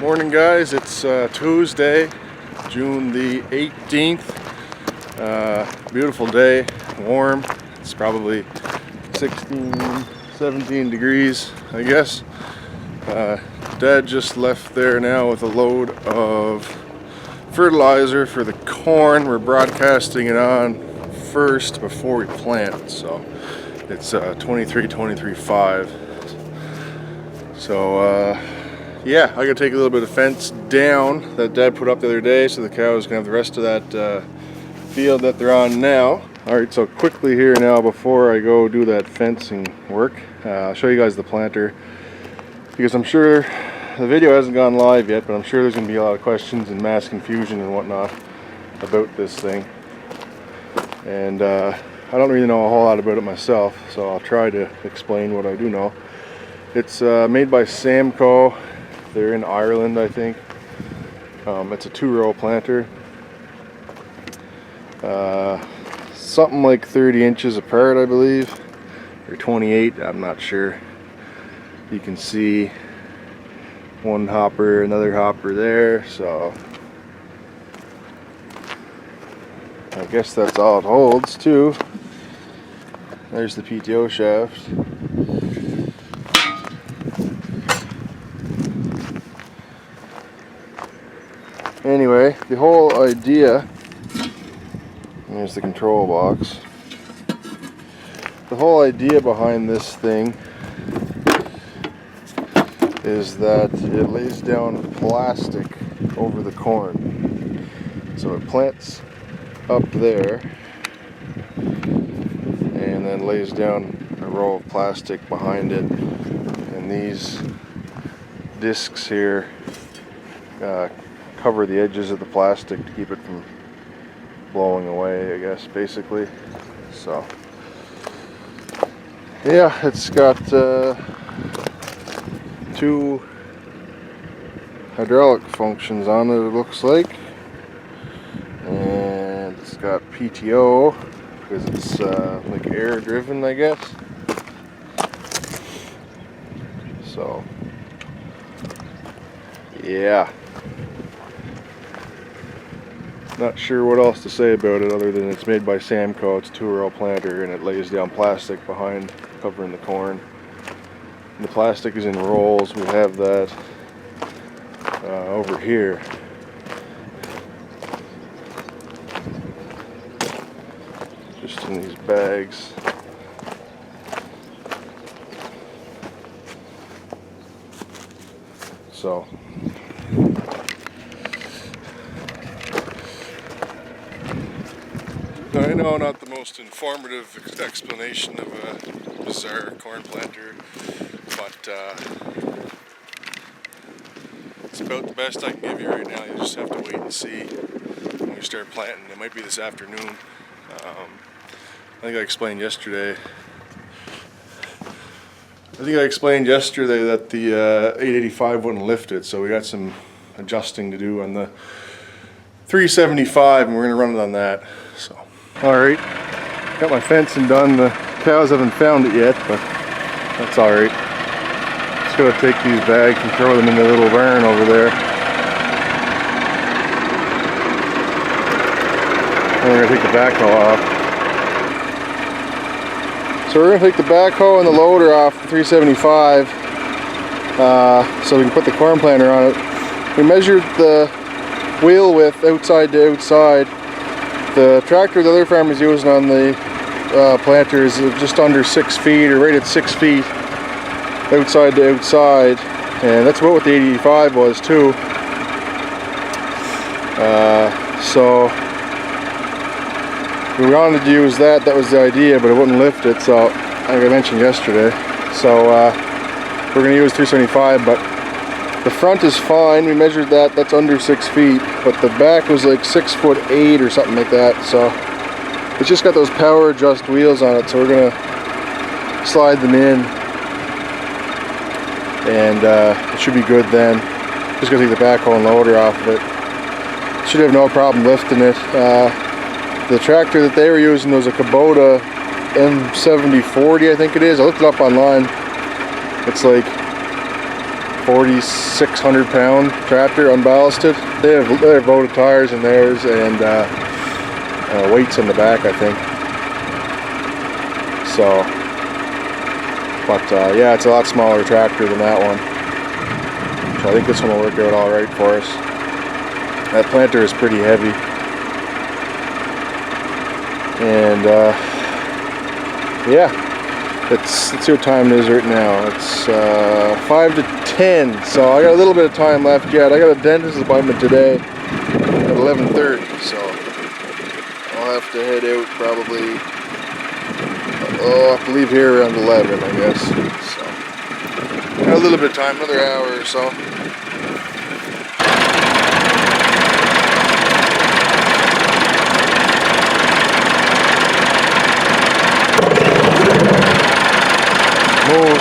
Morning guys, it's Tuesday, June the 18th. Beautiful day, warm. It's probably 16, 17 degrees, I guess. Dad just left there now with a load of fertilizer for the corn. We're broadcasting it on first before we plant, so it's 23.5. So yeah, I gotta take a little bit of fence down that Dad put up the other day, so the cows can have the rest of that field that they're on now. Alright, so quickly here now before I go do that fencing work, I'll show you guys the planter, because I'm sure the video hasn't gone live yet, but I'm sure there's going to be a lot of questions and mass confusion and whatnot about this thing. And I don't really know a whole lot about it myself, so I'll try to explain what I do know. It's made by SAMCO. They're in Ireland, I think. It's a 2-row planter. Something like 30 inches apart, I believe, or 28, I'm not sure. You can see one hopper, another hopper there, so I guess that's all it holds too. There's the PTO shaft. Anyway, the whole idea, there's the control box. The whole idea behind this thing is that it lays down plastic over the corn. So it plants up there and then lays down a row of plastic behind it. And these discs here cover the edges of the plastic to keep it from blowing away, I guess, basically. So yeah, it's got 2 hydraulic functions on it, it looks like, and it's got PTO because it's like air driven, I guess. So yeah, not sure what else to say about it other than it's made by SAMCO. It's a 2-row planter and it lays down plastic behind covering the corn. The plastic is in rolls. We have that over here. Just in these bags. So I know, not the most informative explanation of a bizarre corn planter, but it's about the best I can give you right now. You just have to wait and see when we start planting. It might be this afternoon. I think I explained yesterday. that the 885 wouldn't lift it, so we got some adjusting to do on the 375, and we're gonna run it on that. So, all right, got my fencing done. The cows haven't found it yet, but that's all right. Just gotta take these bags and throw them in the little barn over there. And we're gonna take the backhoe off. So we're gonna take the backhoe and the loader off the 375 so we can put the corn planter on it. We measured the wheel width outside to outside. The tractor the other farm is using on the planter is just under 6 feet, or right at 6 feet outside to outside, and that's about what the 885 was too. So we wanted to use that. That was the idea, but it wouldn't lift it, so like I mentioned yesterday. So we're going to use 375, but the front is fine. We measured that. That's under 6 feet, but the back was like 6'8" or something like that. So it's just got those power adjust wheels on it. So we're gonna slide them in, and it should be good then. Just gonna take the backhoe and loader off of it. Should have no problem lifting it. The tractor that they were using was a Kubota M7040, I think it is. I looked it up online. It's like 4,600 pound tractor, unballasted. They have voted tires in theirs and weights in the back, I think. So, but yeah, it's a lot smaller tractor than that one. So I think this one will work out all right for us. That planter is pretty heavy, and yeah. Let's see what time it is right now. It's 5 to 10, so I got a little bit of time left yet. I got a dentist appointment today at 11:30, so I'll have to head out probably. I'll have to leave here around 11, I guess. So got a little bit of time, another hour or so. Move.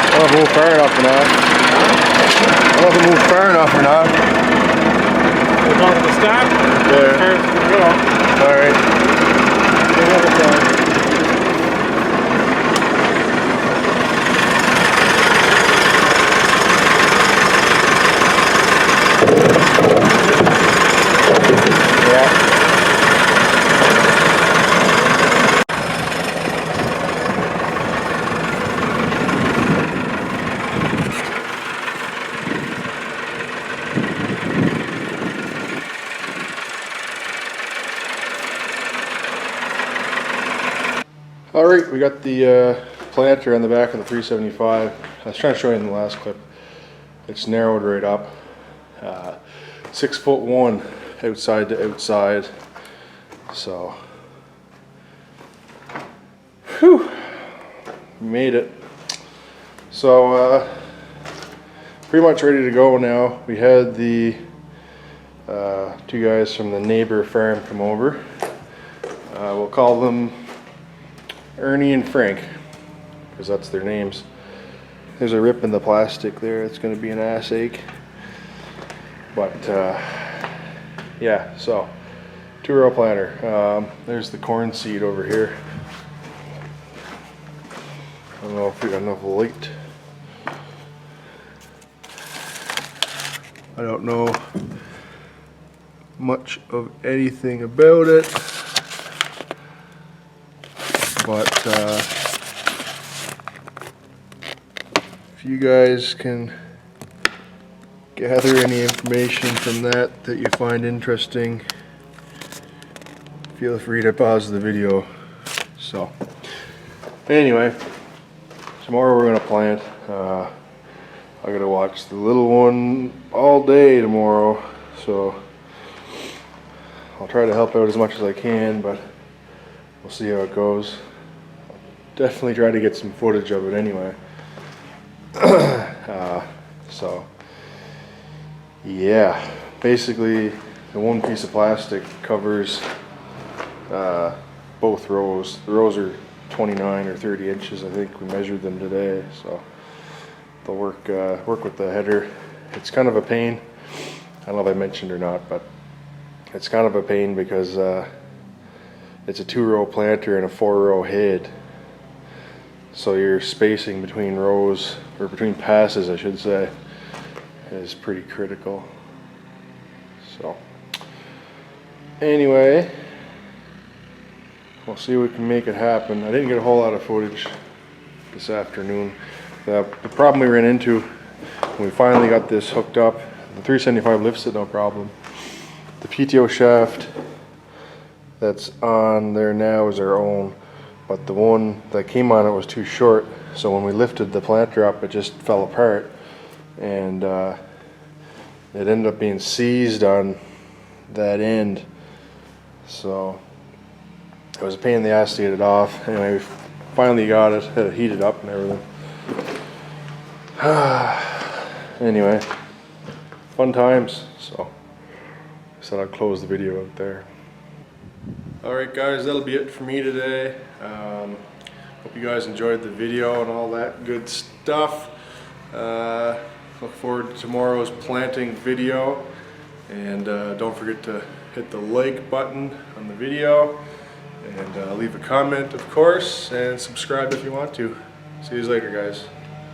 I don't know if it moved far enough or not. I don't know if it moved far enough or not. We're talking to stop? Yeah. Alright. Yeah. Alright, we got the planter on the back of the 375. I was trying to show you in the last clip. It's narrowed right up. 6'1" outside to outside. So, whew, made it. So, pretty much ready to go now. We had the two guys from the neighbor farm come over. We'll call them Ernie and Frank, because that's their names. There's a rip in the plastic there. It's going to be an ass ache. But yeah, so 2-row planter. There's the corn seed over here. I don't know if we got enough light. I don't know much of anything about it. But if you guys can gather any information from that you find interesting, feel free to pause the video. So anyway, tomorrow we're gonna plant. I gotta watch the little one all day tomorrow, so I'll try to help out as much as I can, but we'll see how it goes. Definitely try to get some footage of it anyway. So yeah, basically the one piece of plastic covers both rows. The rows are 29 or 30 inches, I think we measured them today, so they'll work with the header. It's kind of a pain. I don't know if I mentioned or not, but it's kind of a pain because it's a 2-row planter and a 4-row head. So your spacing between rows, or between passes I should say, is pretty critical. So anyway, we'll see if we can make it happen. I didn't get a whole lot of footage this afternoon. The problem we ran into when we finally got this hooked up, the 375 lifts it no problem. The PTO shaft that's on there now is our own, but the one that came on it was too short, so when we lifted the planter up it just fell apart, and it ended up being seized on that end, so it was a pain in the ass to get it off. Anyway, we finally got it, had it heated up and everything. Anyway, fun times. So I said I'd close the video out there. Alright guys, that'll be it for me today. Hope you guys enjoyed the video and all that good stuff. Look forward to tomorrow's planting video, and don't forget to hit the like button on the video, and leave a comment of course, and subscribe if you want to. See you later guys.